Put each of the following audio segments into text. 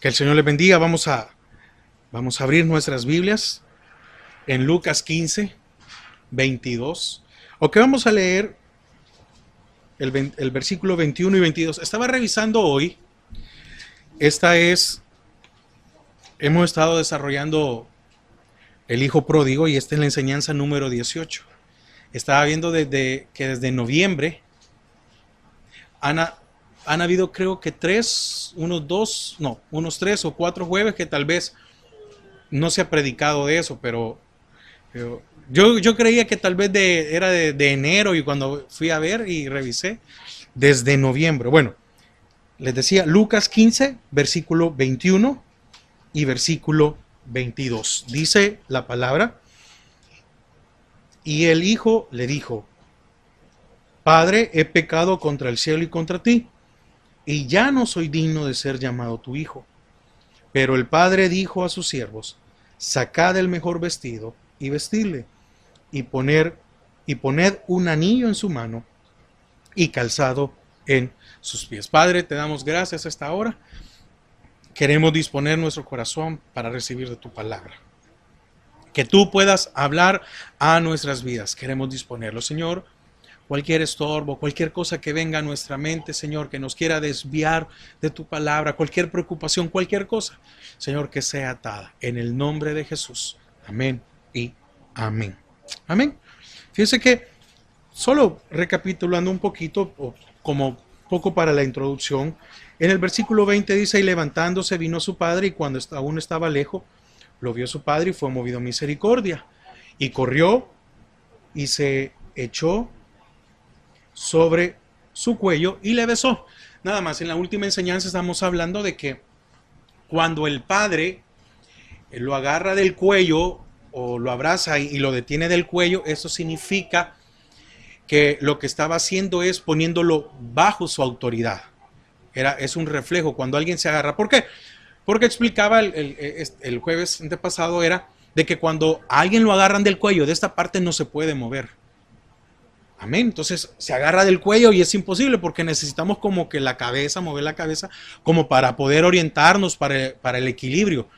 Que el Señor les bendiga. Vamos a abrir nuestras Biblias en Lucas 15, 22. Ok, vamos a leer el versículo 21 y 22. Estaba revisando hoy. Hemos estado desarrollando el hijo pródigo y esta es la enseñanza número 18. Estaba viendo desde noviembre han habido, creo que unos 3 o 4 jueves que tal vez no se ha predicado de eso, pero yo creía que tal vez era de enero, y cuando fui a ver y revisé, desde noviembre. Bueno, les decía Lucas 15, versículo 21 y versículo 22. Dice la palabra: y el hijo le dijo: Padre, he pecado contra el cielo y contra ti, y ya no soy digno de ser llamado tu hijo. Pero el padre dijo a sus siervos: Sacad el mejor vestido y vestidle, y poned un anillo en su mano y calzado en sus pies. Padre, te damos gracias a esta hora. Queremos disponer nuestro corazón para recibir de tu palabra. Que tú puedas hablar a nuestras vidas. Queremos disponerlo, Señor. Cualquier estorbo, cualquier cosa que venga a nuestra mente, Señor, que nos quiera desviar de tu palabra, cualquier preocupación, cualquier cosa, Señor, que sea atada en el nombre de Jesús. Amén y amén. Amén. Fíjense que, solo recapitulando un poquito, como poco para la introducción, en el versículo 20 dice: y levantándose vino su padre, y cuando aún estaba lejos, lo vio su padre y fue movido a misericordia. Y corrió y se echó sobre su cuello y le besó. Nada más, en la última enseñanza estamos hablando de que cuando el padre lo agarra del cuello o lo abraza y lo detiene del cuello, eso significa que lo que estaba haciendo es poniéndolo bajo su autoridad. Es un reflejo cuando alguien se agarra. ¿Por qué? Porque explicaba el jueves antepasado, era de que cuando a alguien lo agarran del cuello, de esta parte no se puede mover. Amén. Entonces se agarra del cuello y es imposible, porque necesitamos como que mover la cabeza, como para poder orientarnos para el equilibrio.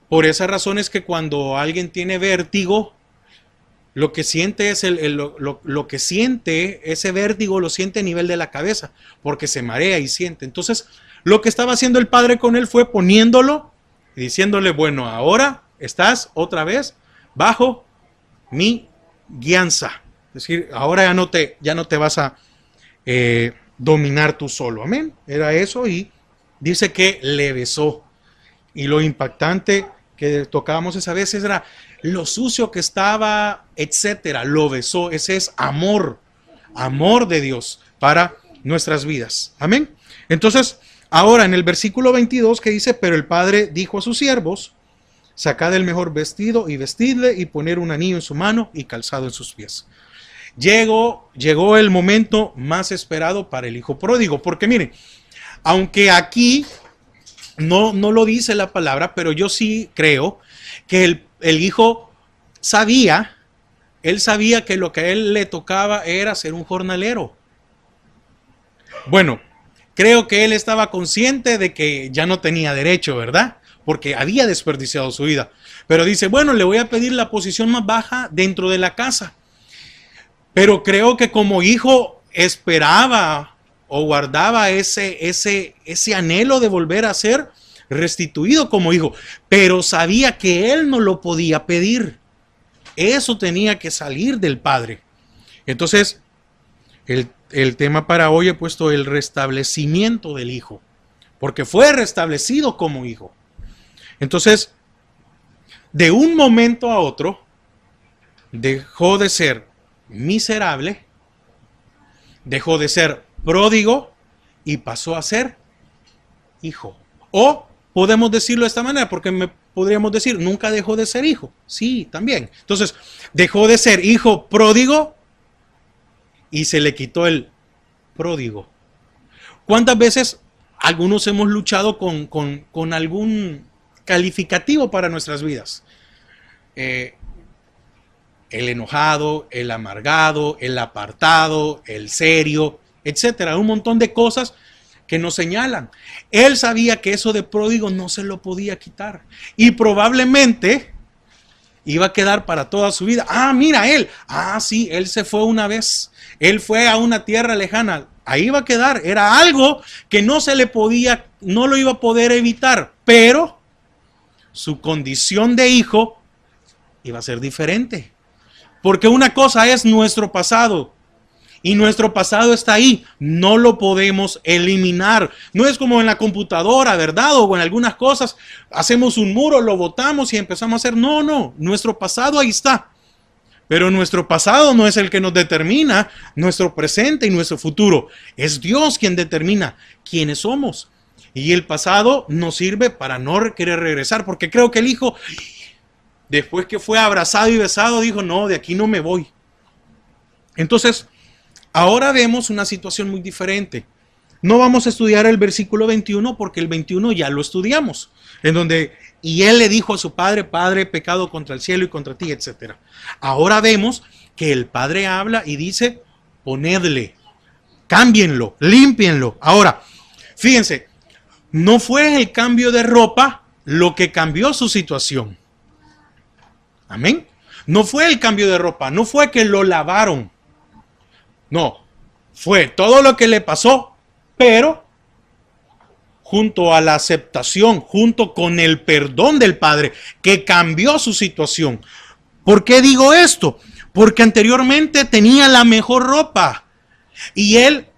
Por esa razón es que cuando alguien tiene vértigo, lo que siente es lo que siente, ese vértigo lo siente a nivel de la cabeza, porque se marea y siente. Entonces, lo que estaba haciendo el padre con él fue poniéndolo y diciéndole: bueno, ahora estás otra vez bajo mi guianza. Es decir, ahora ya no te vas a dominar tú solo. Amén. Era eso, y dice que le besó. Y lo impactante que tocábamos esa vez era lo sucio que estaba, etcétera. Lo besó. Ese es amor de Dios para nuestras vidas. Amén. Entonces, ahora en el versículo 22 que dice: pero el padre dijo a sus siervos: Sacad el mejor vestido y vestidle, y poner un anillo en su mano y calzado en sus pies. Llegó el momento más esperado para el hijo pródigo, porque miren, aunque aquí no lo dice la palabra, pero yo sí creo que el hijo sabía que lo que a él le tocaba era ser un jornalero. Bueno, creo que él estaba consciente de que ya no tenía derecho, ¿verdad? Porque había desperdiciado su vida. Pero dice: bueno, le voy a pedir la posición más baja dentro de la casa. Pero creo que como hijo esperaba o guardaba ese anhelo de volver a ser restituido como hijo, pero sabía que él no lo podía pedir. Eso tenía que salir del padre. Entonces, el tema para hoy he puesto el restablecimiento del hijo, porque fue restablecido como hijo. Entonces, de un momento a otro, dejó de ser miserable, dejó de ser pródigo y pasó a ser hijo. O podemos decirlo de esta manera, porque podríamos decir: nunca dejó de ser hijo. Sí, también. Entonces, dejó de ser hijo pródigo y se le quitó el pródigo. ¿Cuántas veces algunos hemos luchado con algún calificativo para nuestras vidas? El enojado, el amargado, el apartado, el serio, etcétera. Un montón de cosas que nos señalan. Él sabía que eso de pródigo no se lo podía quitar. Y probablemente iba a quedar para toda su vida. Ah, mira, él. Ah, sí, él se fue una vez. Él fue a una tierra lejana. Ahí va a quedar. Era algo que no se le podía, no lo iba a poder evitar. Pero su condición de hijo iba a ser diferente. Porque una cosa es nuestro pasado. Y nuestro pasado está ahí, no lo podemos eliminar. No es como en la computadora, ¿verdad? O en algunas cosas, hacemos un muro, lo botamos y empezamos a hacer. No, no, nuestro pasado ahí está. Pero nuestro pasado no es el que nos determina nuestro presente y nuestro futuro. Es Dios quien determina quiénes somos. Y el pasado nos sirve para no querer regresar, porque creo que el hijo, después que fue abrazado y besado, dijo, no, de aquí no me voy. Entonces, ahora vemos una situación muy diferente. No vamos a estudiar el versículo 21 porque el 21 ya lo estudiamos. En donde, y él le dijo a su padre, Padre, he pecado contra el cielo y contra ti, etc. Ahora vemos que el padre habla y dice, ponedle, cámbienlo, límpienlo. Ahora, fíjense, no fue el cambio de ropa lo que cambió su situación. Amén. No fue el cambio de ropa, no fue que lo lavaron. No, fue todo lo que le pasó, pero junto a la aceptación, junto con el perdón del Padre, que cambió su situación. ¿Por qué digo esto? Porque anteriormente tenía la mejor ropa y él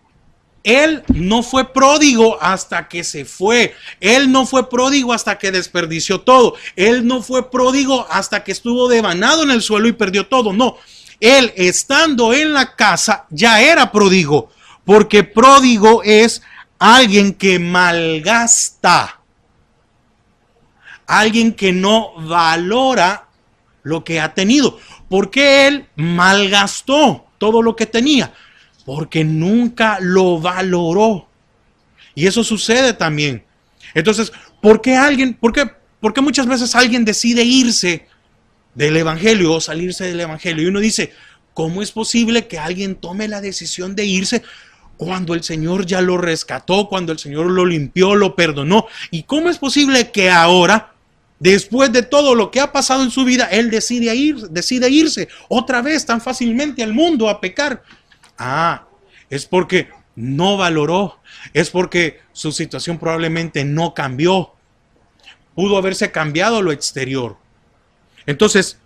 no fue pródigo hasta que se fue. Él no fue pródigo hasta que desperdició todo. Él no fue pródigo hasta que estuvo devanado en el suelo y perdió todo. No. Él, estando en la casa, ya era pródigo, porque pródigo es alguien que malgasta, alguien que no valora lo que ha tenido. ¿Por qué él malgastó todo lo que tenía? Porque nunca lo valoró. Y eso sucede también. Entonces, ¿por qué muchas veces alguien decide irse del evangelio o salirse del evangelio? Y uno dice, ¿cómo es posible que alguien tome la decisión de irse cuando el Señor ya lo rescató, cuando el Señor lo limpió, lo perdonó? ¿Y cómo es posible que ahora, después de todo lo que ha pasado en su vida, él decide irse otra vez tan fácilmente al mundo a pecar? Ah, es porque no valoró, es porque su situación probablemente no cambió. Pudo haberse cambiado lo exterior. Entonces,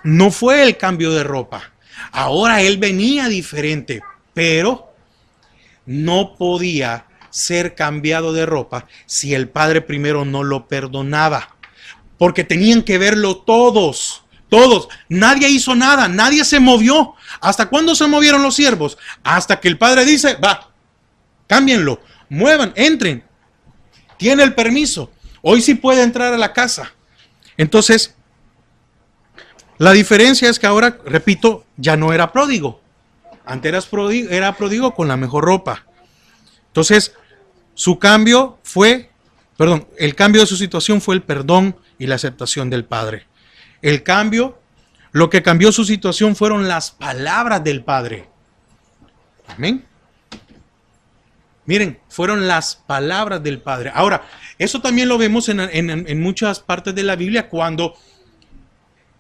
no fue el cambio de ropa. Ahora él venía diferente, pero no podía ser cambiado de ropa si el padre primero no lo perdonaba. Porque tenían que verlo todos. Nadie hizo nada, nadie se movió. ¿Hasta cuándo se movieron los siervos? Hasta que el padre dice, va, cámbienlo, muevan, entren. Tiene el permiso. Hoy sí puede entrar a la casa. Entonces, la diferencia es que ahora, repito, ya no era pródigo. Antes era pródigo con la mejor ropa. Entonces, el cambio de su situación fue el perdón y la aceptación del Padre. Lo que cambió su situación fueron las palabras del Padre. Amén. Miren, fueron las palabras del Padre. Ahora, eso también lo vemos en muchas partes de la Biblia cuando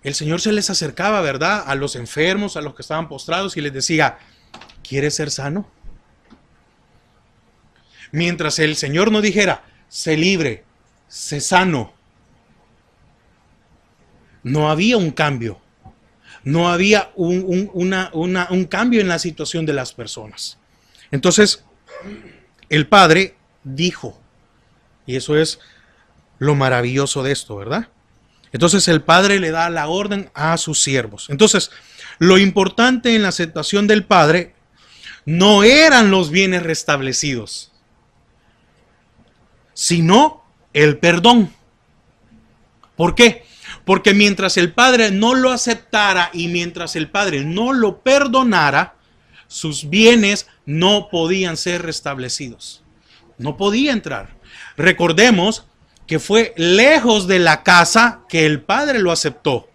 el Señor se les acercaba, ¿verdad? A los enfermos, a los que estaban postrados y les decía, ¿quieres ser sano? Mientras el Señor no dijera, sé libre, sé sano, no había un cambio. No había un cambio en la situación de las personas. Entonces, el Padre dijo, y eso es lo maravilloso de esto, ¿verdad? Entonces el Padre le da la orden a sus siervos. Entonces, lo importante en la aceptación del Padre no eran los bienes restablecidos, sino el perdón. ¿Por qué? Porque mientras el Padre no lo aceptara y mientras el Padre no lo perdonara, sus bienes no podían ser restablecidos. No podía entrar. Recordemos que fue lejos de la casa que el Padre lo aceptó.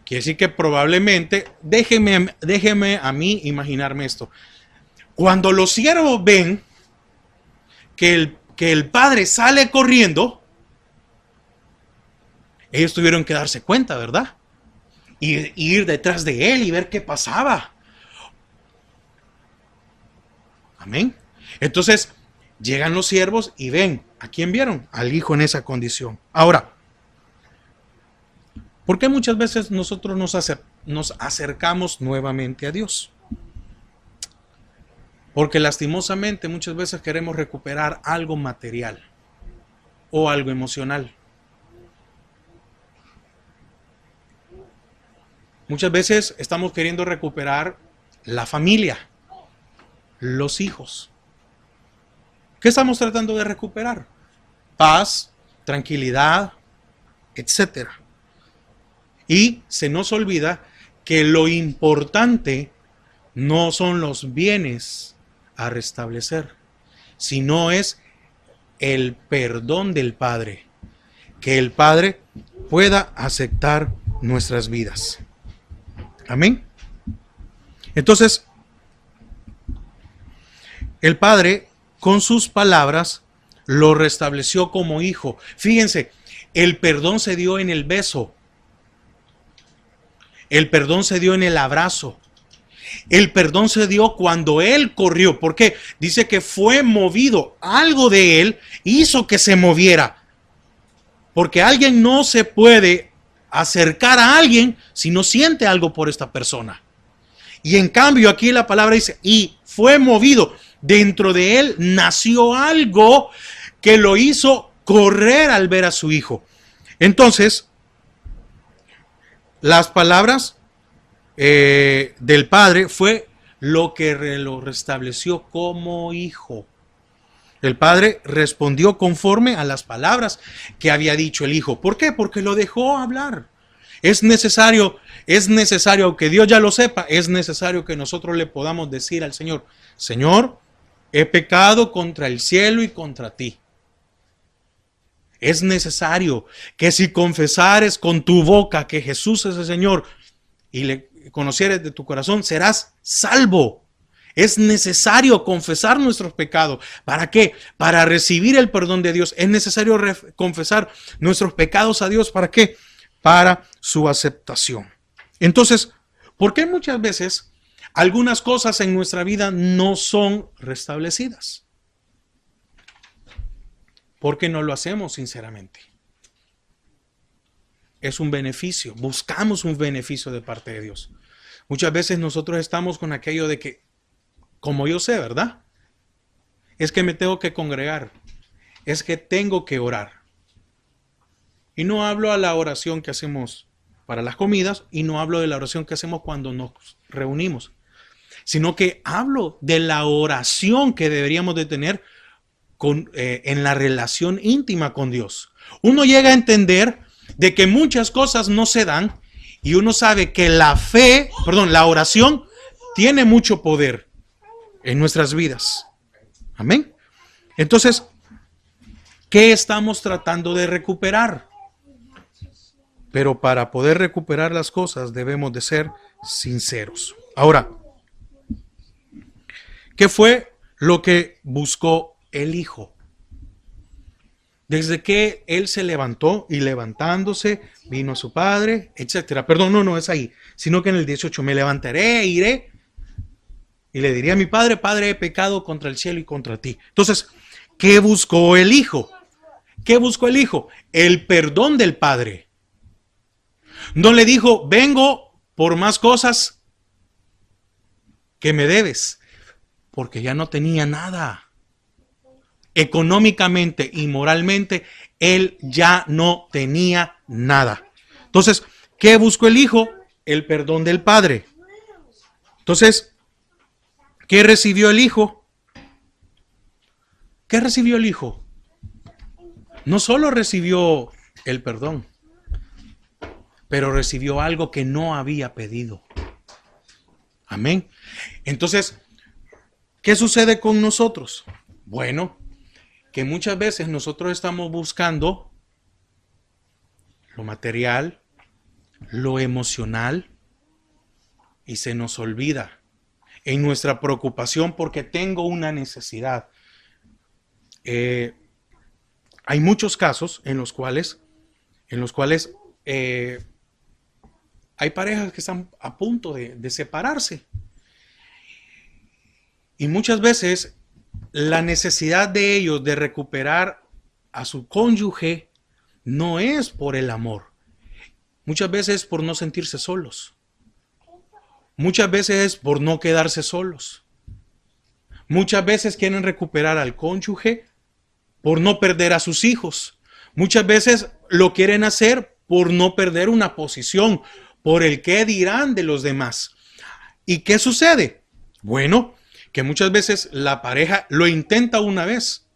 Quiere decir que probablemente, déjeme a mí imaginarme esto. Cuando los siervos ven que el padre sale corriendo, ellos tuvieron que darse cuenta, ¿verdad? Y ir detrás de él y ver qué pasaba. Amén. Entonces, llegan los siervos y ven, ¿a quién vieron? Al hijo en esa condición. Ahora, ¿por qué muchas veces nosotros nos acercamos nuevamente a Dios? Porque lastimosamente muchas veces queremos recuperar algo material o algo emocional. Muchas veces estamos queriendo recuperar la familia, los hijos. ¿Qué estamos tratando de recuperar? Paz, tranquilidad, etcétera. Y se nos olvida que lo importante no son los bienes a restablecer, sino es el perdón del Padre. Que el Padre pueda aceptar nuestras vidas. Amén. Entonces, el Padre con sus palabras lo restableció como hijo. Fíjense, el perdón se dio en el beso. El perdón se dio en el abrazo. El perdón se dio cuando él corrió. ¿Por qué? Dice que fue movido. Algo de él hizo que se moviera. Porque alguien no se puede acercar a alguien si no siente algo por esta persona. Y en cambio aquí la palabra dice, y fue movido. Dentro de él nació algo que lo hizo correr al ver a su hijo. Entonces, las palabras del Padre fue lo que lo restableció como hijo. El Padre respondió conforme a las palabras que había dicho el Hijo. ¿Por qué? Porque lo dejó hablar. Es necesario, aunque Dios ya lo sepa, es necesario que nosotros le podamos decir al Señor, Señor, he pecado contra el cielo y contra ti. Es necesario que si confesares con tu boca que Jesús es el Señor y le conocieres de tu corazón, serás salvo. Es necesario confesar nuestros pecados. ¿Para qué? Para recibir el perdón de Dios. Es necesario confesar nuestros pecados a Dios. ¿Para qué? Para su aceptación. Entonces, ¿por qué muchas veces algunas cosas en nuestra vida no son restablecidas? Porque no lo hacemos sinceramente. Es un beneficio. Buscamos un beneficio de parte de Dios. Muchas veces nosotros estamos con aquello de que, como yo sé, ¿verdad? Es que me tengo que congregar. Es que tengo que orar. Y no hablo a la oración que hacemos para las comidas y no hablo de la oración que hacemos cuando nos reunimos, sino que hablo de la oración que deberíamos de tener en la relación íntima con Dios. Uno llega a entender de que muchas cosas no se dan y uno sabe que la oración tiene mucho poder en nuestras vidas. Amén. Entonces, ¿qué estamos tratando de recuperar? Pero para poder recuperar las cosas debemos de ser sinceros. Ahora, ¿qué fue lo que buscó el Hijo? Desde que él se levantó y levantándose vino a su padre, etcétera. Perdón, no es ahí, sino que en el 18 me levantaré, iré y le diré a mi padre, Padre, he pecado contra el cielo y contra ti. Entonces, ¿qué buscó el Hijo? ¿Qué buscó el Hijo? El perdón del Padre. No le dijo, vengo por más cosas que me debes, porque ya no tenía nada. Económicamente y moralmente, él ya no tenía nada. Entonces, ¿qué buscó el Hijo? El perdón del Padre. Entonces, ¿qué recibió el Hijo? ¿Qué recibió el Hijo? No solo recibió el perdón, pero recibió algo que no había pedido. Amén. Entonces, ¿qué sucede con nosotros? Bueno, que muchas veces nosotros estamos buscando lo material, lo emocional, y se nos olvida en nuestra preocupación porque tengo una necesidad. hay muchos casos en los cuales hay parejas que están a punto de separarse. Y muchas veces la necesidad de ellos de recuperar a su cónyuge no es por el amor. Muchas veces es por no sentirse solos. Muchas veces es por no quedarse solos. Muchas veces quieren recuperar al cónyuge por no perder a sus hijos. Muchas veces lo quieren hacer por no perder una posición, por el qué dirán de los demás. ¿Y qué sucede? Bueno, que muchas veces la pareja lo intenta una vez.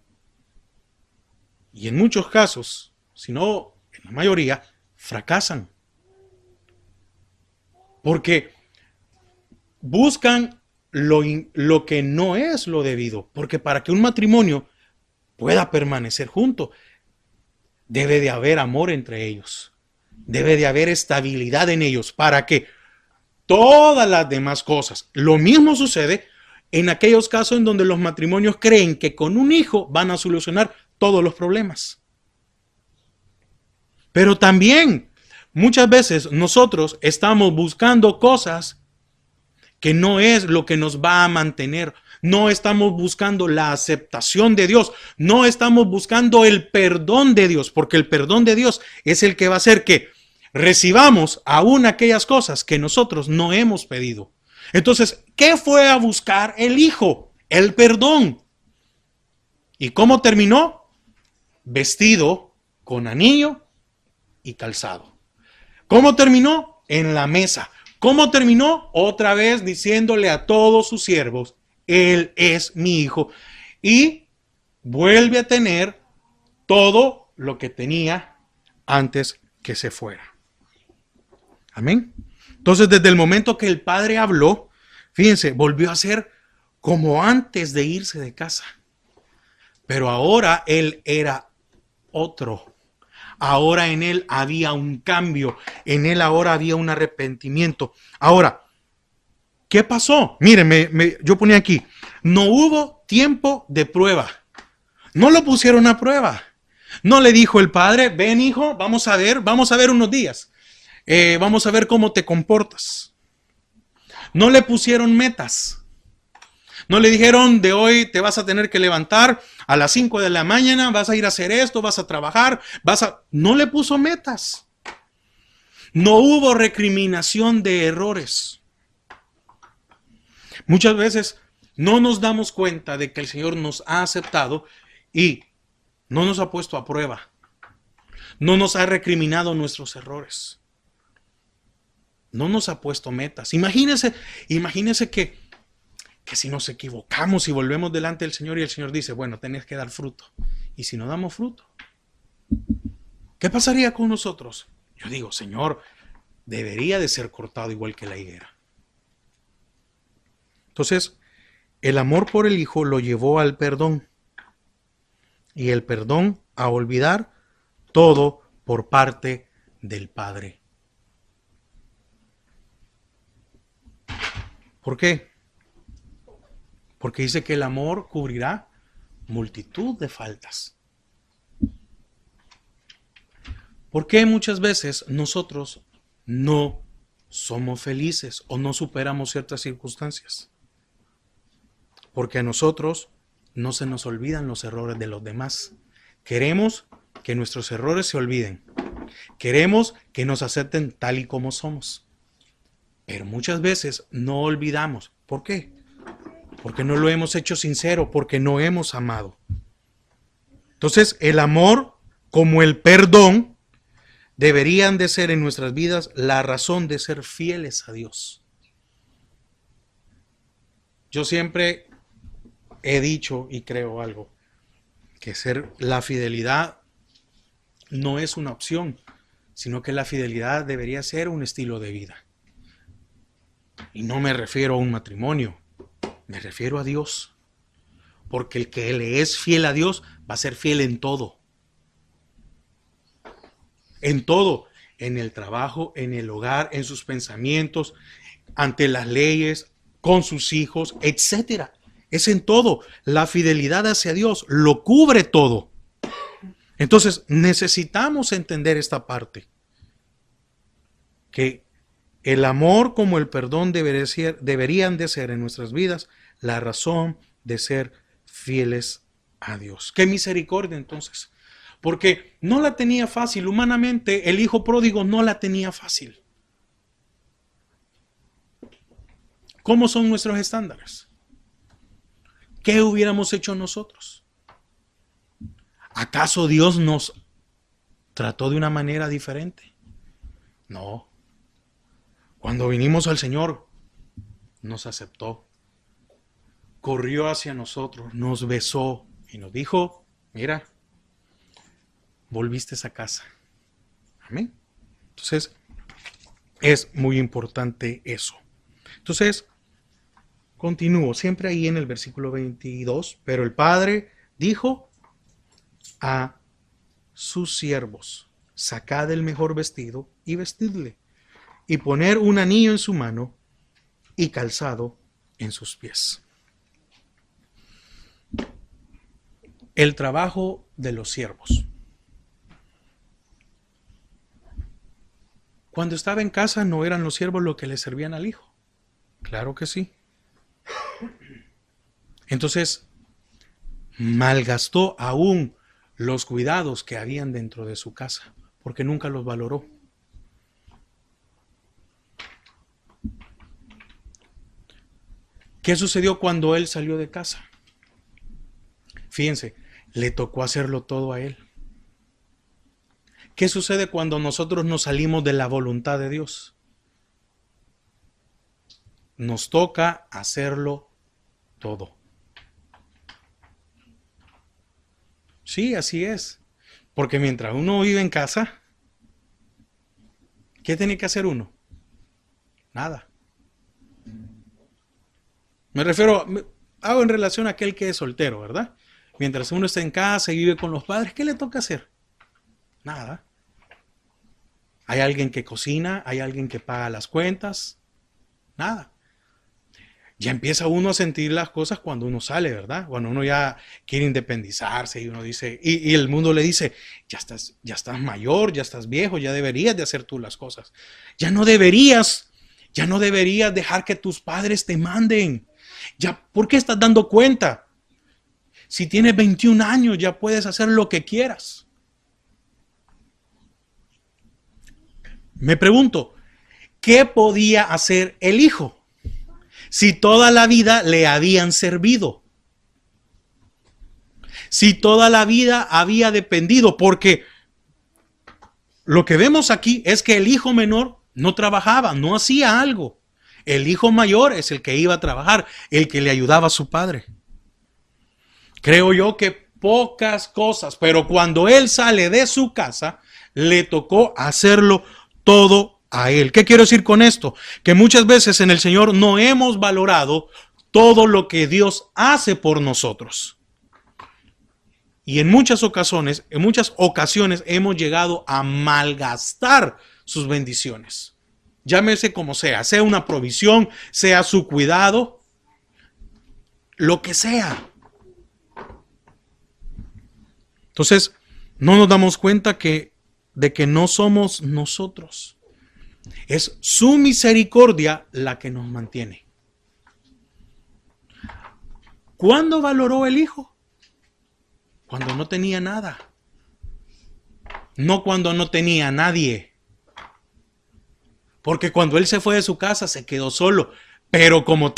Y en muchos casos, si no en la mayoría, fracasan. Porque buscan lo que no es lo debido. Porque para que un matrimonio pueda permanecer junto, debe de haber amor entre ellos. Debe de haber estabilidad en ellos para que todas las demás cosas. Lo mismo sucede en aquellos casos en donde los matrimonios creen que con un hijo van a solucionar todos los problemas. Pero también muchas veces nosotros estamos buscando cosas que no es lo que nos va a mantener. No estamos buscando la aceptación de Dios. No estamos buscando el perdón de Dios, porque el perdón de Dios es el que va a hacer que recibamos aún aquellas cosas que nosotros no hemos pedido. Entonces, ¿qué fue a buscar el hijo? El perdón. ¿Y cómo terminó? Vestido con anillo y calzado. ¿Cómo terminó? En la mesa. ¿Cómo terminó? Otra vez diciéndole a todos sus siervos, Él es mi hijo. Y vuelve a tener todo lo que tenía antes que se fuera. Amén. Entonces, desde el momento que el padre habló, fíjense, volvió a ser como antes de irse de casa. Pero ahora él era otro. Ahora en él había un cambio. En él ahora había un arrepentimiento. Ahora, ¿qué pasó? Miren, yo ponía aquí, no hubo tiempo de prueba. No lo pusieron a prueba. No le dijo el padre, ven hijo, vamos a ver unos días. Vamos a ver cómo te comportas. No le pusieron metas. No le dijeron, de hoy te vas a tener que levantar a las 5 de la mañana, vas a ir a hacer esto, vas a trabajar, No le puso metas. No hubo recriminación de errores. Muchas veces no nos damos cuenta de que el Señor nos ha aceptado y no nos ha puesto a prueba. No nos ha recriminado nuestros errores. No nos ha puesto metas. Imagínese que si nos equivocamos y volvemos delante del Señor y el Señor dice, bueno, tenés que dar fruto. Y si no damos fruto, ¿qué pasaría con nosotros? Yo digo, Señor, debería de ser cortado igual que la higuera. Entonces, el amor por el Hijo lo llevó al perdón. Y el perdón a olvidar todo por parte del Padre. ¿Por qué? Porque dice que el amor cubrirá multitud de faltas. ¿Por qué muchas veces nosotros no somos felices o no superamos ciertas circunstancias? Porque a nosotros no se nos olvidan los errores de los demás. Queremos que nuestros errores se olviden. Queremos que nos acepten tal y como somos. Pero muchas veces no olvidamos. ¿Por qué? Porque no lo hemos hecho sincero, porque no hemos amado. Entonces, el amor como el perdón deberían de ser en nuestras vidas la razón de ser fieles a Dios. Yo siempre he dicho y creo algo, que la fidelidad no es una opción, sino que la fidelidad debería ser un estilo de vida. Y no me refiero a un matrimonio, me refiero a Dios. Porque el que le es fiel a Dios va a ser fiel en todo. En todo. En el trabajo, en el hogar, en sus pensamientos, ante las leyes, con sus hijos, etc. es en todo. La fidelidad hacia Dios lo cubre todo. Entonces necesitamos entender esta parte. Que el amor como el perdón deberían de ser en nuestras vidas la razón de ser fieles a Dios. ¡Qué misericordia entonces! Porque no la tenía fácil. Humanamente, el hijo pródigo no la tenía fácil. ¿Cómo son nuestros estándares? ¿Qué hubiéramos hecho nosotros? ¿Acaso Dios nos trató de una manera diferente? No. Cuando vinimos al Señor, nos aceptó. Corrió hacia nosotros, nos besó y nos dijo, mira, volviste a casa. Amén. Entonces, es muy importante eso. Entonces, continúo, siempre ahí en el versículo 22, pero el Padre dijo a sus siervos, sacad el mejor vestido y vestidle, y poner un anillo en su mano y calzado en sus pies. El trabajo de los siervos. Cuando estaba en casa, ¿no eran los siervos los que le servían al hijo? Claro que sí. Entonces, malgastó aún los cuidados que habían dentro de su casa, porque nunca los valoró. ¿Qué sucedió cuando él salió de casa? Fíjense, le tocó hacerlo todo a él. ¿Qué sucede cuando nosotros nos salimos de la voluntad de Dios? Nos toca hacerlo todo. Sí, así es. Porque mientras uno vive en casa, ¿qué tiene que hacer uno? Nada. Hago en relación a aquel que es soltero, ¿verdad? Mientras uno está en casa y vive con los padres, ¿qué le toca hacer? Nada. Hay alguien que cocina, hay alguien que paga las cuentas, nada. Ya empieza uno a sentir las cosas cuando uno sale, ¿verdad? Cuando uno ya quiere independizarse y uno dice, y el mundo le dice, ya estás mayor, ya estás viejo, ya deberías de hacer tú las cosas. Ya no deberías dejar que tus padres te manden. Ya, ¿por qué estás dando cuenta? Si tienes 21 años ya puedes hacer lo que quieras. Me pregunto, ¿qué podía hacer el hijo si toda la vida le habían servido? Si toda la vida había dependido, porque lo que vemos aquí es que el hijo menor no trabajaba, no hacía algo. El hijo mayor es el que iba a trabajar, el que le ayudaba a su padre. Creo yo que pocas cosas, pero cuando él sale de su casa, le tocó hacerlo todo a él. ¿Qué quiero decir con esto? Que muchas veces en el Señor no hemos valorado todo lo que Dios hace por nosotros. Y en muchas ocasiones hemos llegado a malgastar sus bendiciones. Llámese como sea una provisión, sea su cuidado, lo que sea. Entonces, no nos damos cuenta de que no somos nosotros. Es su misericordia la que nos mantiene. ¿Cuándo valoró el hijo? Cuando no tenía nada. No cuando no tenía nadie. Porque cuando él se fue de su casa se quedó solo. Pero como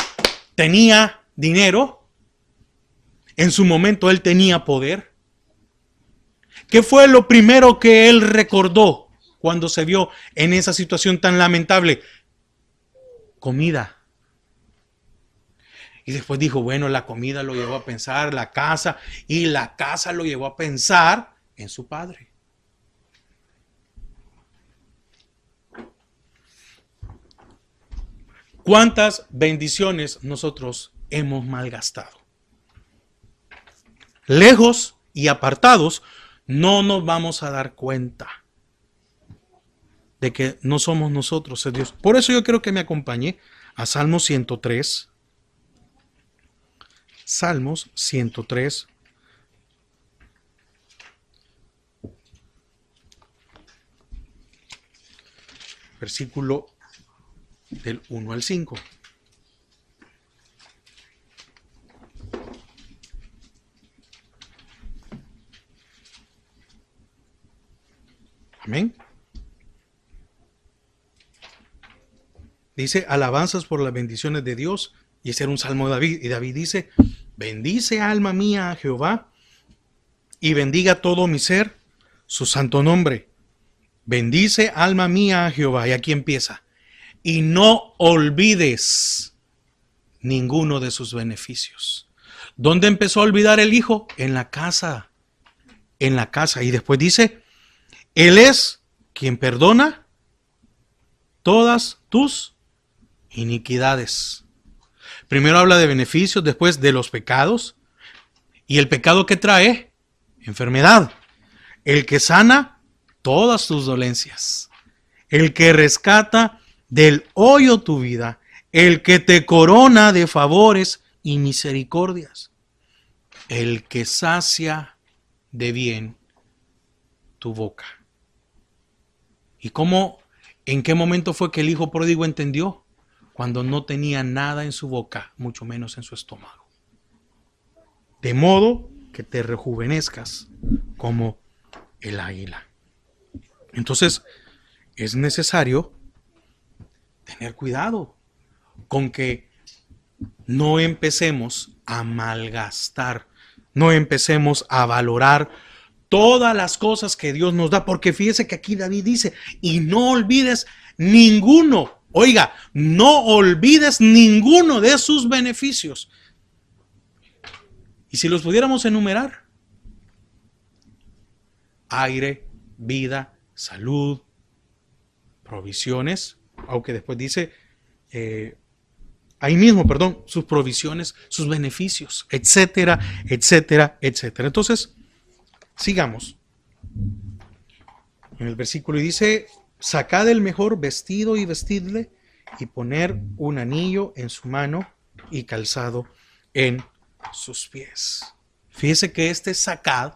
tenía dinero, en su momento él tenía poder. ¿Qué fue lo primero que él recordó cuando se vio en esa situación tan lamentable? Comida. Y después dijo, bueno, la comida lo llevó a pensar, la casa, y la casa lo llevó a pensar en su padre. ¿Cuántas bendiciones nosotros hemos malgastado? Lejos y apartados, no nos vamos a dar cuenta de que no somos nosotros, es Dios. Por eso yo quiero que me acompañe a Salmo 103. Salmos 103. Versículo del 1 al 5. Amén. Dice, alabanzas por las bendiciones de Dios. Y ese era un salmo de David. Y David dice, bendice alma mía a Jehová y bendiga todo mi ser su santo nombre. Bendice alma mía a Jehová. Y aquí empieza. Y no olvides ninguno de sus beneficios. ¿Dónde empezó a olvidar el hijo? En la casa. En la casa. Y después dice, Él es quien perdona todas tus iniquidades. Primero habla de beneficios, después de los pecados. ¿Y el pecado que trae? Enfermedad. El que sana todas tus dolencias. El que rescata del hoyo tu vida. El que te corona de favores y misericordias. El que sacia de bien tu boca. ¿Y cómo, en qué momento fue que el hijo pródigo entendió? Cuando no tenía nada en su boca, mucho menos en su estómago. De modo que te rejuvenezcas como el águila. Entonces, es necesario tener cuidado con que no empecemos a malgastar, no empecemos a valorar todas las cosas que Dios nos da, porque fíjese que aquí David dice, y no olvides ninguno. Oiga, no olvides ninguno de sus beneficios. Y si los pudiéramos enumerar, aire, vida, salud, provisiones, aunque después dice, ahí mismo, perdón, sus provisiones, sus beneficios, etcétera, etcétera, etcétera. Entonces, sigamos. En el versículo dice, sacad el mejor vestido y vestidle, y poner un anillo en su mano y calzado en sus pies. Fíjese que este sacad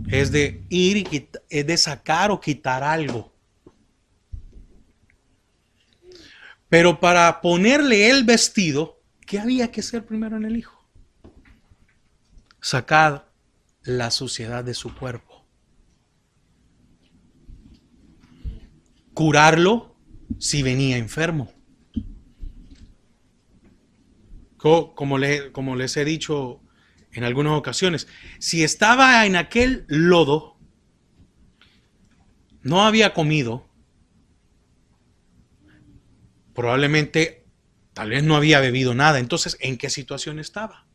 es de ir y es de sacar o quitar algo. Pero para ponerle el vestido, ¿qué había que hacer primero en el hijo? Sacar la suciedad de su cuerpo. Curarlo si venía enfermo. Como les he dicho en algunas ocasiones, si estaba en aquel lodo, no había comido, probablemente, tal vez no había bebido nada. Entonces, ¿en qué situación estaba?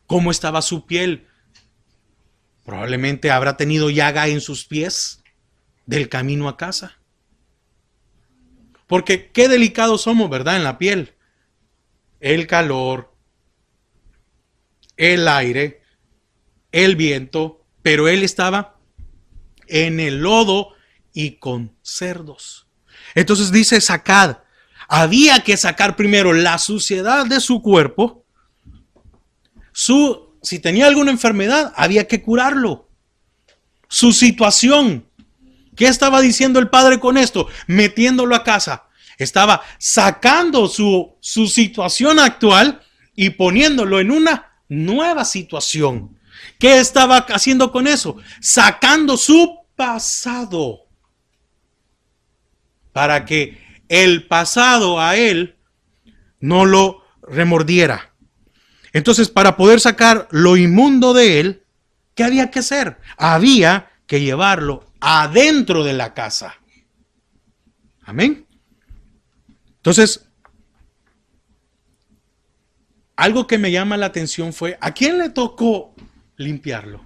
¿Cómo estaba su piel? Probablemente habrá tenido llaga en sus pies del camino a casa. Porque qué delicados somos, ¿verdad? En la piel. El calor, el aire, el viento, pero él estaba en el lodo y con cerdos. Entonces dice, sacad. Había que sacar primero la suciedad de su cuerpo. Si tenía alguna enfermedad, había que curarlo. Su situación. ¿Qué estaba diciendo el padre con esto? Metiéndolo a casa. Estaba sacando su situación actual y poniéndolo en una nueva situación. ¿Qué estaba haciendo con eso? Sacando su pasado. Para que el pasado a él no lo remordiera. Entonces, para poder sacar lo inmundo de él, ¿qué había que hacer? Había que llevarlo adentro de la casa. Amén. Entonces, algo que me llama la atención fue, ¿a quién le tocó limpiarlo?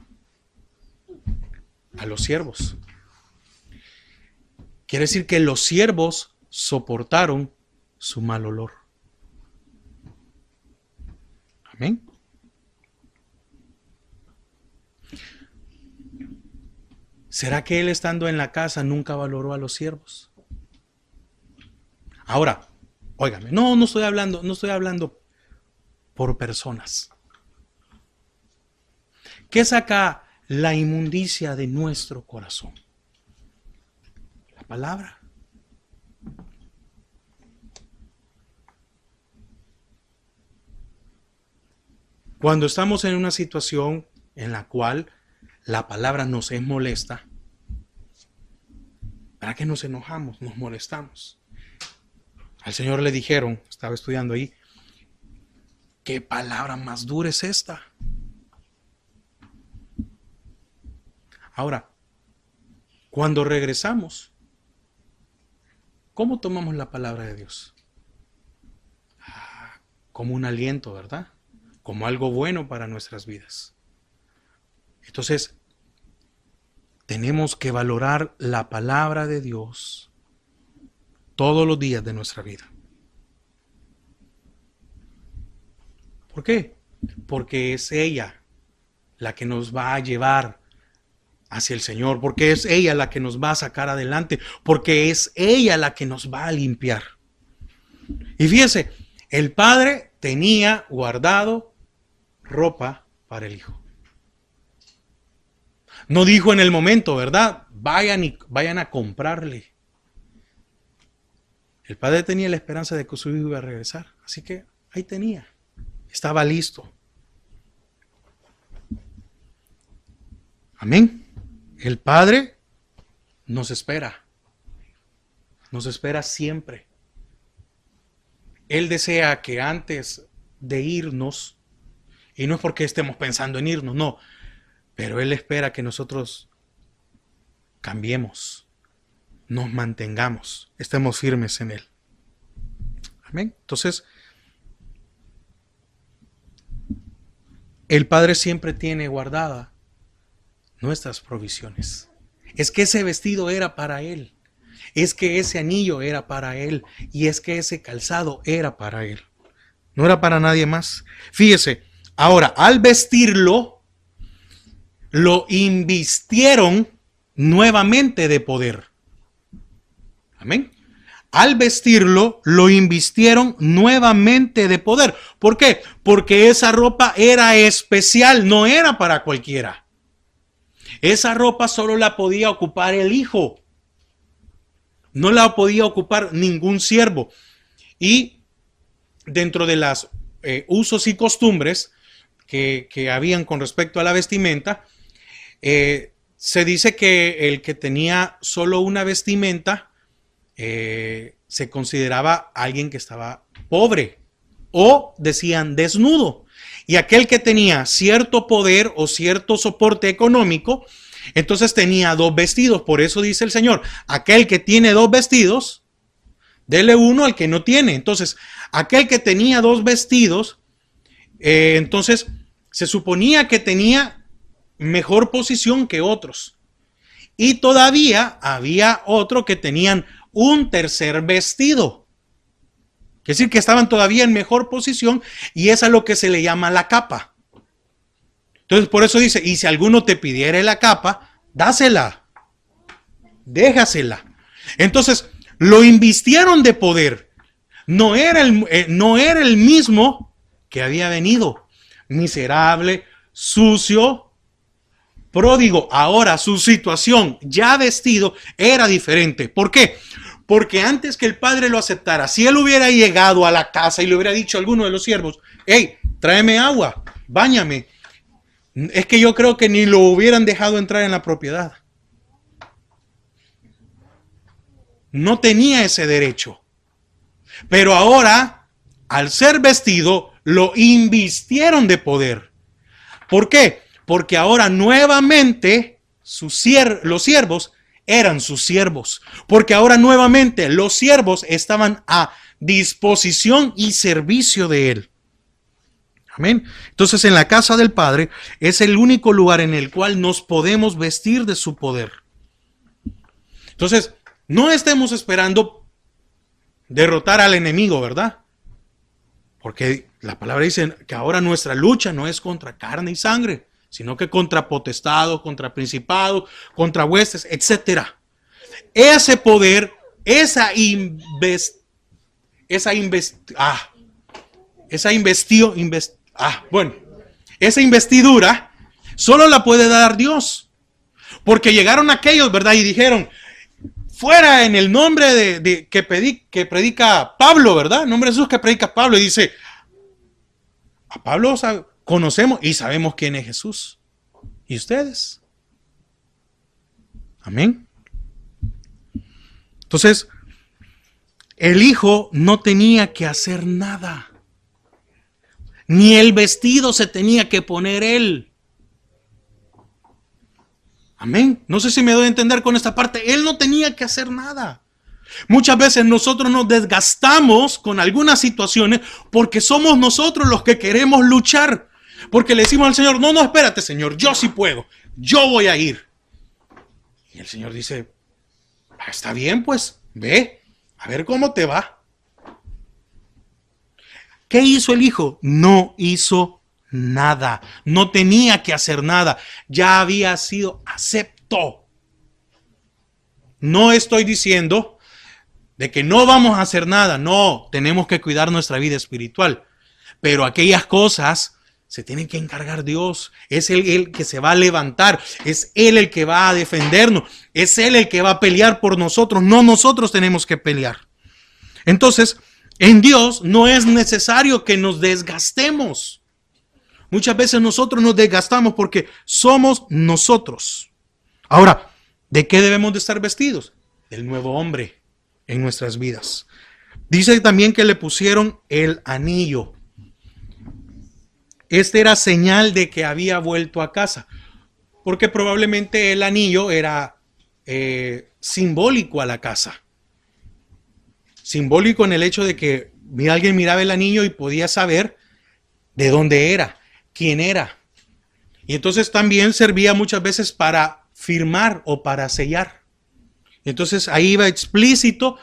A los siervos. Quiere decir que los siervos soportaron su mal olor. Amén. ¿Será que él estando en la casa nunca valoró a los siervos? Ahora, Óigame, no estoy hablando por personas. ¿Qué saca la inmundicia de nuestro corazón? La palabra. Cuando estamos en una situación en la cual la palabra nos es molesta, ¿para qué nos enojamos? Nos molestamos. Al Señor le dijeron, estaba estudiando ahí, ¿qué palabra más dura es esta? Ahora, cuando regresamos, ¿cómo tomamos la palabra de Dios? Como un aliento, ¿verdad? Como algo bueno para nuestras vidas. Entonces, tenemos que valorar la palabra de Dios todos los días de nuestra vida. ¿Por qué? Porque es ella la que nos va a llevar hacia el Señor, porque es ella la que nos va a sacar adelante, porque es ella la que nos va a limpiar. Y fíjese, el padre tenía guardado ropa para el hijo. No dijo en el momento, ¿verdad? Vayan a comprarle. El padre tenía la esperanza de que su hijo iba a regresar, así que ahí tenía, estaba listo. Amén. El Padre nos espera siempre. Él desea que antes de irnos, y no es porque estemos pensando en irnos, no, pero Él espera que nosotros cambiemos, nos mantengamos, estemos firmes en Él. Amén. Entonces, el Padre siempre tiene guardada nuestras provisiones. Es que ese vestido era para Él. Es que ese anillo era para Él. Y es que ese calzado era para Él. No era para nadie más. Fíjese, ahora, al vestirlo, lo invistieron nuevamente de poder. Amén. Al vestirlo, lo invistieron nuevamente de poder. ¿Por qué? Porque esa ropa era especial, no era para cualquiera. Esa ropa solo la podía ocupar el hijo. No la podía ocupar ningún siervo. Y dentro de los usos y costumbres que habían con respecto a la vestimenta, se dice que el que tenía solo una vestimenta se consideraba alguien que estaba pobre o decían desnudo. Y aquel que tenía cierto poder o cierto soporte económico, entonces tenía dos vestidos. Por eso dice el Señor, aquel que tiene dos vestidos, dele uno al que no tiene. Entonces, aquel que tenía dos vestidos, entonces se suponía que tenía mejor posición que otros. Y todavía había otro que tenían un tercer vestido. Es decir, que estaban todavía en mejor posición y es a lo que se le llama la capa. Entonces, por eso dice, y si alguno te pidiere la capa, dásela, déjasela. Entonces, lo invistieron de poder. No era el mismo que había venido. Miserable, sucio, pródigo. Ahora su situación ya vestido era diferente. ¿Por qué? Porque antes que el padre lo aceptara, si él hubiera llegado a la casa y le hubiera dicho a alguno de los siervos, hey, tráeme agua, báñame, es que yo creo que ni lo hubieran dejado entrar en la propiedad. No tenía ese derecho. Pero ahora, al ser vestido, lo invistieron de poder. ¿Por qué? Porque ahora nuevamente los siervos eran sus siervos, porque ahora nuevamente los siervos estaban a disposición y servicio de él. Amén. Entonces en la casa del Padre es el único lugar en el cual nos podemos vestir de su poder. Entonces no estemos esperando derrotar al enemigo, ¿verdad? Porque la palabra dice que ahora nuestra lucha no es contra carne y sangre, sino que contra potestados, contra principados, contra huestes, etc. Ese poder, esa investidura solo la puede dar Dios. Porque llegaron aquellos, ¿verdad? Y dijeron, fuera en el nombre que predica Pablo, ¿verdad? En nombre de Jesús que predica Pablo. Y dice, a Pablo conocemos y sabemos quién es Jesús. ¿Y ustedes? Amén. Entonces, el hijo no tenía que hacer nada. Ni el vestido se tenía que poner él. Amén. No sé si me doy a entender con esta parte. Él no tenía que hacer nada. Muchas veces nosotros nos desgastamos con algunas situaciones porque somos nosotros los que queremos luchar. Porque le decimos al Señor, no, espérate, Señor, yo sí puedo. Yo voy a ir. Y el Señor dice, está bien, pues, ve, a ver cómo te va. ¿Qué hizo el hijo? No hizo nada. No tenía que hacer nada. Ya había sido acepto. No estoy diciendo de que no vamos a hacer nada. No, tenemos que cuidar nuestra vida espiritual. Pero aquellas cosas se tienen que encargar Dios. Es Él el que se va a levantar. Es Él el que va a defendernos. Es Él el que va a pelear por nosotros. No nosotros tenemos que pelear. Entonces, en Dios no es necesario que nos desgastemos. Muchas veces nosotros nos desgastamos porque somos nosotros. Ahora, ¿de qué debemos de estar vestidos? Del nuevo hombre en nuestras vidas. Dice también que le pusieron el anillo. Este era señal de que había vuelto a casa, porque probablemente el anillo era simbólico a la casa. Simbólico en el hecho de que alguien miraba el anillo y podía saber de dónde era, quién era. Y entonces también servía muchas veces para firmar o para sellar. Entonces ahí iba explícito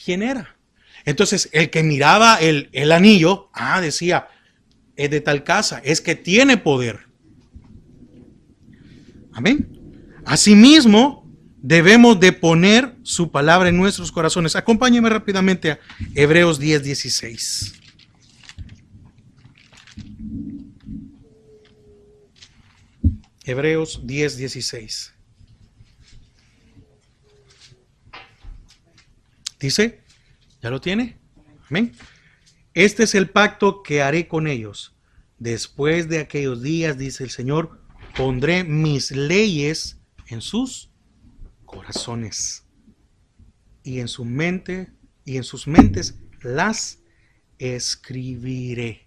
quién era. Entonces el que miraba el anillo, decía, es de tal casa, es que tiene poder. Amén. Asimismo, debemos de poner su palabra en nuestros corazones. Acompáñeme rápidamente a Hebreos 10:16. Hebreos 10:16. Dice, ¿ya lo tiene? Amén. Este es el pacto que haré con ellos. Después de aquellos días, dice el Señor, pondré mis leyes en sus corazones y en su mente y en sus mentes las escribiré.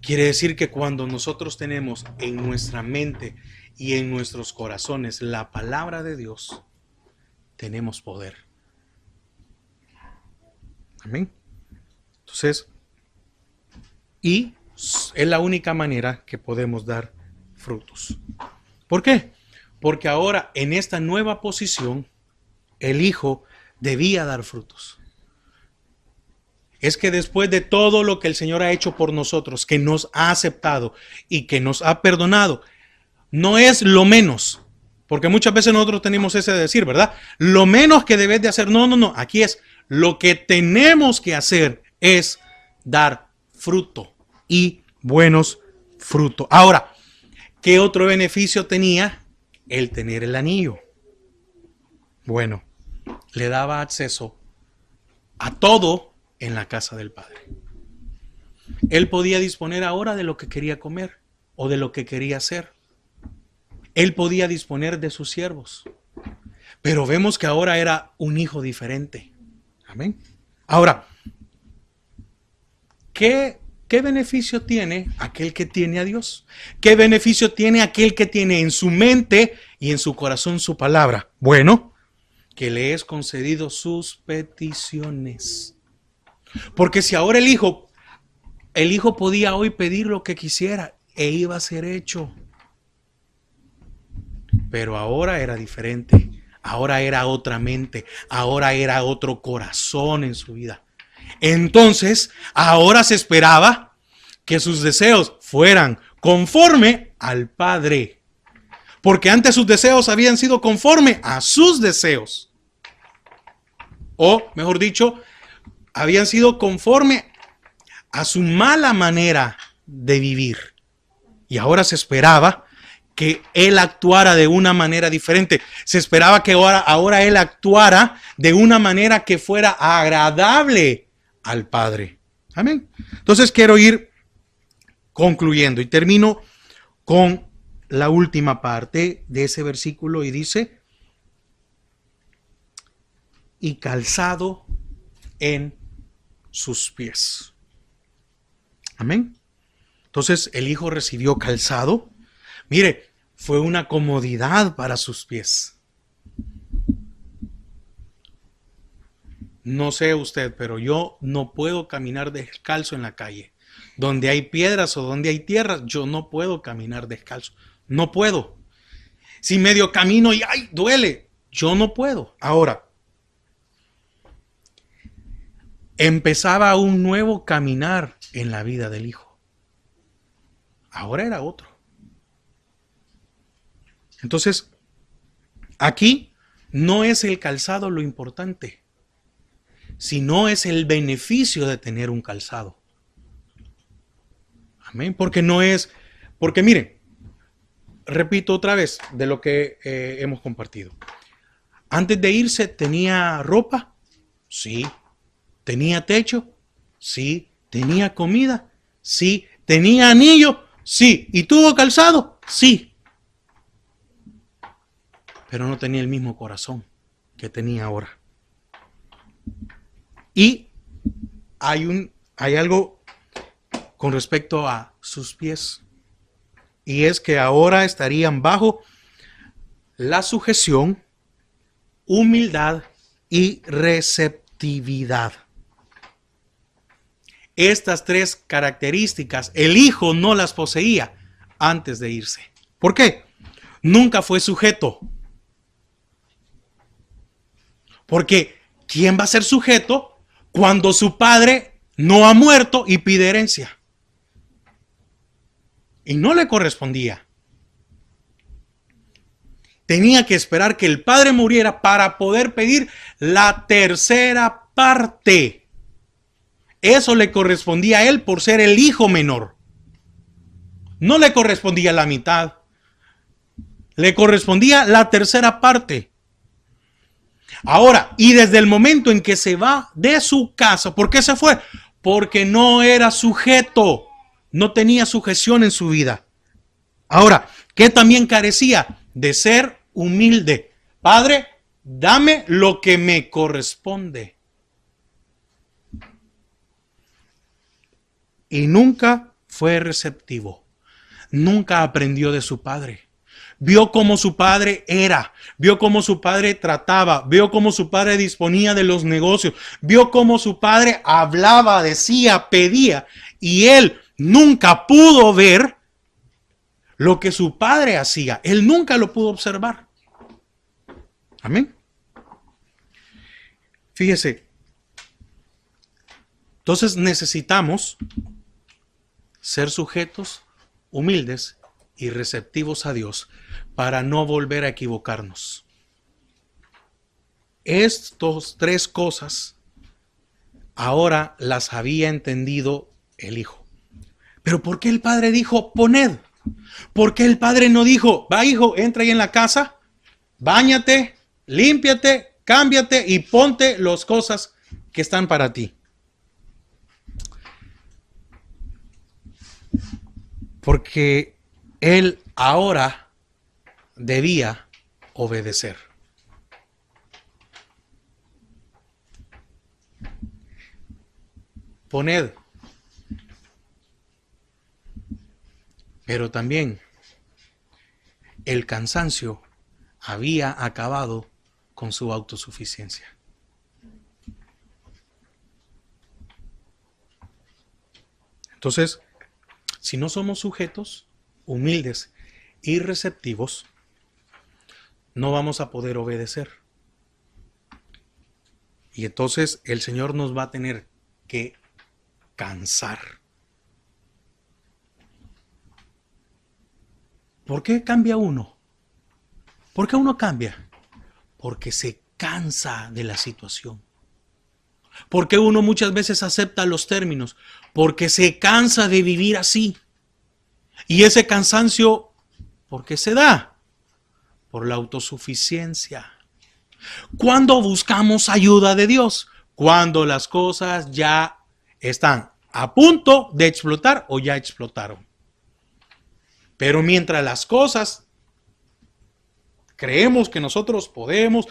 Quiere decir que cuando nosotros tenemos en nuestra mente y en nuestros corazones la palabra de Dios, tenemos poder. Amén. Entonces, y es la única manera que podemos dar frutos. ¿Por qué? Porque ahora en esta nueva posición, el Hijo debía dar frutos. Es que después de todo lo que el Señor ha hecho por nosotros, que nos ha aceptado y que nos ha perdonado, no es lo menos. Porque muchas veces nosotros tenemos ese decir, ¿verdad? Lo menos que debes de hacer. No. Aquí es lo que tenemos que hacer es dar fruto y buenos frutos. Ahora, ¿qué otro beneficio tenía el tener el anillo? Bueno, le daba acceso a todo en la casa del Padre. Él podía disponer ahora de lo que quería comer o de lo que quería hacer. Él podía disponer de sus siervos. Pero vemos que ahora era un hijo diferente. Amén. Ahora, ¿qué beneficio tiene aquel que tiene a Dios? ¿Qué beneficio tiene aquel que tiene en su mente y en su corazón su palabra? Bueno, que le es concedido sus peticiones. Porque si ahora el hijo podía hoy pedir lo que quisiera e iba a ser hecho. Pero ahora era diferente. Ahora era otra mente. Ahora era otro corazón en su vida. Entonces, ahora se esperaba que sus deseos fueran conforme al Padre. Porque antes sus deseos habían sido conforme a sus deseos. o mejor dicho, habían sido conforme a su mala manera de vivir. Y ahora se esperaba que él actuara de una manera diferente. Se esperaba que ahora él actuara de una manera que fuera agradable al Padre. Amén. Entonces quiero ir concluyendo y termino con la última parte de ese versículo y dice, y calzado en sus pies. Amén. Entonces el Hijo recibió calzado. Mire, fue una comodidad para sus pies. No sé usted, pero yo no puedo caminar descalzo en la calle. Donde hay piedras o donde hay tierra, yo no puedo caminar descalzo. No puedo. Si medio camino y ¡ay! Duele, yo no puedo. Ahora, empezaba un nuevo caminar en la vida del Hijo. Ahora era otro. Entonces, aquí no es el calzado lo importante, sino es el beneficio de tener un calzado. Amén. Porque miren, repito otra vez de lo que hemos compartido. Antes de irse, ¿tenía ropa? Sí. ¿Tenía techo? Sí. ¿Tenía comida? Sí. ¿Tenía anillo? Sí. ¿Y tuvo calzado? Sí. Pero no tenía el mismo corazón que tenía ahora. Y hay algo con respecto a sus pies. Y es que ahora estarían bajo la sujeción, humildad y receptividad. Estas tres características, el Hijo no las poseía antes de irse. ¿Por qué? Nunca fue sujeto. Porque ¿quién va a ser sujeto cuando su padre no ha muerto y pide herencia? Y no le correspondía. Tenía que esperar que el padre muriera para poder pedir la tercera parte. Eso le correspondía a él por ser el hijo menor. No le correspondía la mitad. Le correspondía la tercera parte. Ahora, y desde el momento en que se va de su casa, ¿por qué se fue? Porque no era sujeto, no tenía sujeción en su vida. Ahora, ¿qué también carecía? De ser humilde. Padre, dame lo que me corresponde. Y nunca fue receptivo. Nunca aprendió de su padre. Vio cómo su padre era, vio cómo su padre trataba, vio cómo su padre disponía de los negocios, vio cómo su padre hablaba, decía, pedía, y él nunca pudo ver lo que su padre hacía. Él nunca lo pudo observar. Amén. Fíjese. Entonces necesitamos ser sujetos, humildes y receptivos a Dios para no volver a equivocarnos. Estas tres cosas ahora las había entendido el Hijo. Pero ¿por qué el Padre dijo poned? ¿Por qué el Padre no dijo, va hijo, entra ahí en la casa, báñate, límpiate, cámbiate y ponte las cosas que están para ti? Porque él ahora debía obedecer. Poned. Pero también el cansancio había acabado con su autosuficiencia. Entonces, si no somos sujetos, humildes y receptivos, no vamos a poder obedecer. Y entonces el Señor nos va a tener que cansar. ¿Por qué cambia uno? ¿Por qué uno cambia? Porque se cansa de la situación. ¿Por qué uno muchas veces acepta los términos? Porque se cansa de vivir así. Y ese cansancio, ¿por qué se da? Por la autosuficiencia. ¿Cuándo buscamos ayuda de Dios? Cuando las cosas ya están a punto de explotar o ya explotaron. Pero mientras las cosas creemos que nosotros podemos,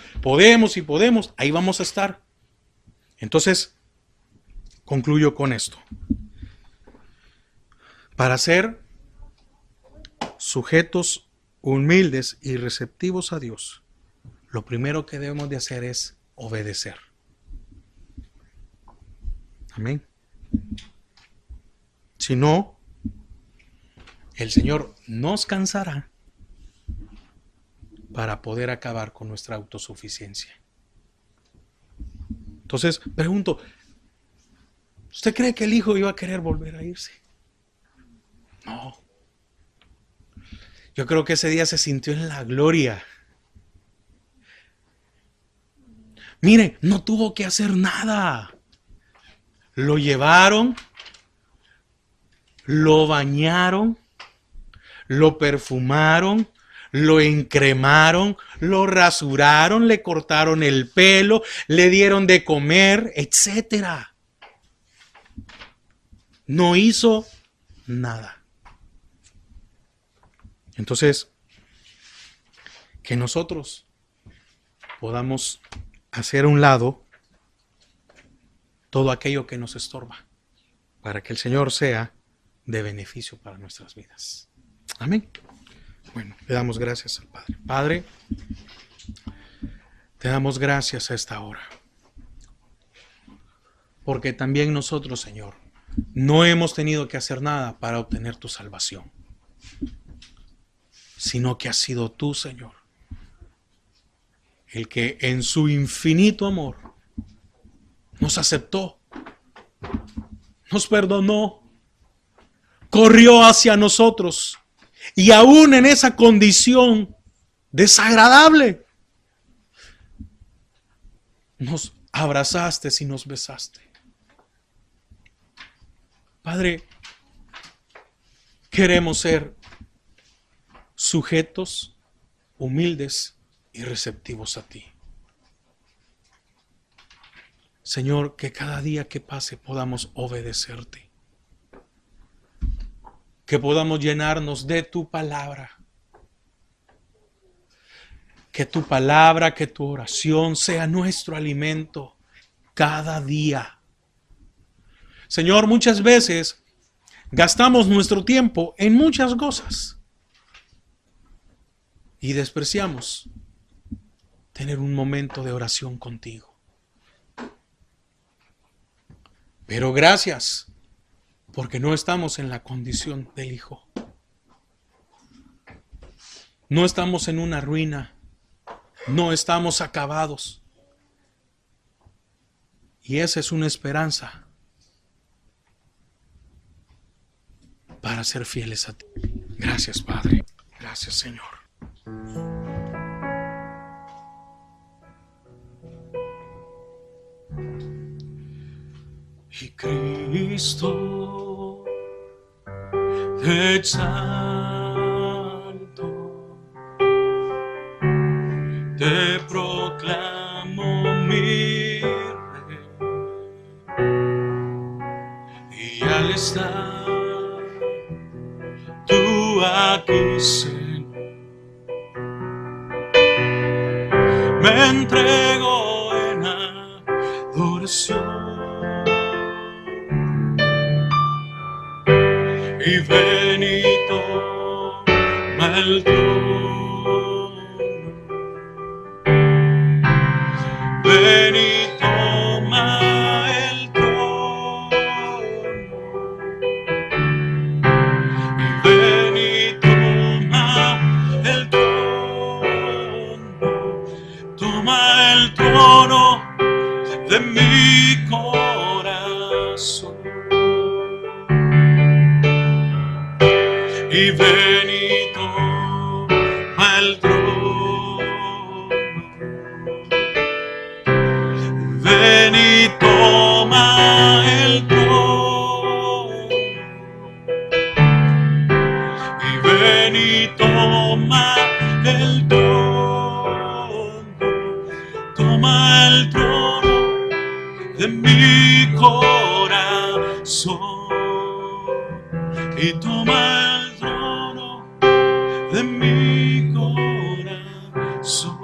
ahí vamos a estar. Entonces, concluyo con esto. Para ser sujetos humildes y receptivos a Dios, lo primero que debemos de hacer es obedecer. Amén. Si no, el Señor nos cansará para poder acabar con nuestra autosuficiencia. Entonces, pregunto, ¿usted cree que el hijo iba a querer volver a irse? No. Yo creo que ese día se sintió en la gloria. Mire, no tuvo que hacer nada. Lo llevaron, lo bañaron, lo perfumaron, lo encremaron, lo rasuraron, le cortaron el pelo, le dieron de comer, etcétera. No hizo nada. Entonces, que nosotros podamos hacer a un lado todo aquello que nos estorba, para que el Señor sea de beneficio para nuestras vidas. Amén. Bueno, le damos gracias al Padre. Padre, te damos gracias a esta hora, porque también nosotros, Señor, no hemos tenido que hacer nada para obtener tu salvación, sino que has sido tú, Señor, el que en su infinito amor nos aceptó, nos perdonó, corrió hacia nosotros y aún en esa condición desagradable nos abrazaste y nos besaste. Padre, queremos ser sujetos, humildes y receptivos a ti. Señor, que cada día que pase podamos obedecerte. Que podamos llenarnos de tu palabra. Que tu palabra, que tu oración sea nuestro alimento cada día. Señor, muchas veces gastamos nuestro tiempo en muchas cosas y despreciamos tener un momento de oración contigo. Pero gracias, porque no estamos en la condición del hijo. No estamos en una ruina, no estamos acabados. Y esa es una esperanza para ser fieles a ti. Gracias, Padre. Gracias, Señor. Y Cristo te exalto, te proclamo mi Rey, y al estar tú aquí, Señor, me entrego en adoración. Y ven y toma el trono, ven y toma el trono, y ven y toma el trono de mi corazón. Y ven y toma el trono, ven y toma y toma el trono, toma el trono de mi corazón y toma el trono de mi corazón.